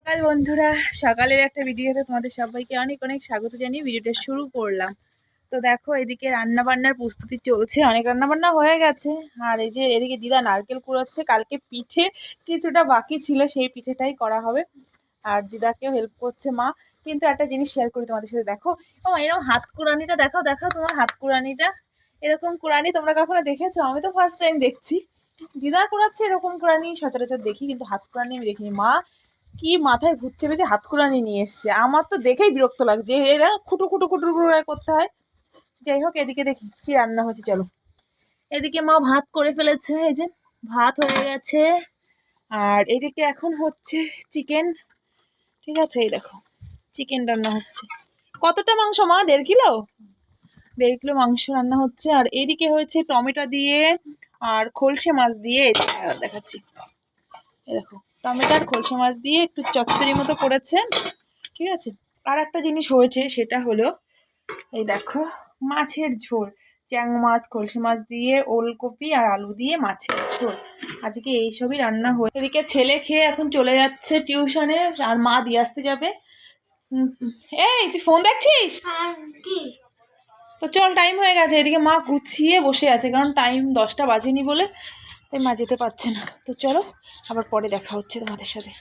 সকাল বন্ধুরা, সকালের একটা ভিডিওতে তোমাদের সবাইকে অনেক অনেক স্বাগত জানিয়ে ভিডিওটা শুরু করলাম। তো দেখো, এদিকে রান্না বান্নার প্রস্তুতি চলছে, অনেক রান্না বান্না হয়ে গেছে। আর এই যে এদিকে দিদা নারকেল কুড়োচ্ছে, কালকে পিঠে কিছুটা বাকি ছিল, সেই পিঠেটাই করা হবে। আর দিদাকেও হেল্প করছে মা। কিন্তু একটা জিনিস শেয়ার করি তোমাদের সাথে, দেখো এরকম হাত কুড়ানিটা দেখাও, দেখাও তোমার হাত কুড়ানিটা। এরকম কুড়ানি তোমরা কখনো দেখেছো? আমি তো ফার্স্ট টাইম দেখছি। দিদা কুড়াচ্ছে এরকম কুড়ানি সচরাচর দেখি, কিন্তু হাত কুড়ানি আমি দেখিনি। মা কি মাথায় ভূত চেপেছে, হাত কুড়ানি নিয়ে এসছে। আমার তো দেখেই বিরক্ত লাগছে, এরা খুটু খুটু খুটু করে করতে হয়। যাই হোক, এদিকে দেখি কি রান্না হচ্ছে, চলো। এদিকে মা ভাত করে ফেলেছে, এই যে ভাত হয়ে গেছে। আর এদিকে এখন হচ্ছে চিকেন। ঠিক আছে, এই দেখো চিকেন রান্না হচ্ছে। কতটা মাংস মা? 1.5 কিলো? 1.5 কিলো মাংস রান্না হচ্ছে। আর এদিকে হয়েছে টমেটো দিয়ে আর খলসে মাছ দিয়ে, দেখাচ্ছি। এই দেখো, টমেটো আর খলসে মাছ দিয়ে একটু চচ্চড়ি মতো করেছে। ঠিক আছে। আর একটা জিনিস হয়েছে, সেটা হলো এই দেখো মাছের ঝোল। চ্যাং মাছ, খলসে মাছ দিয়ে, ওলকপি আর আলু দিয়ে মাছের ঝোল। আজকে এইসবই রান্না হয়ে। এদিকে ছেলে খেয়ে এখন চলে যাচ্ছে টিউশনে, আর মা দিয়ে আসতে যাবে। এই তুই ফোন দেখছিস? তো চল, টাইম হয়ে গেছে। এদিকে মা গুছিয়ে বসে আছে, কারণ টাইম 10টা বাজেনি বলে, তাই মা যেতে পারছে না। তো চলো, আবার পরে দেখা হচ্ছে তোমাদের সাথে।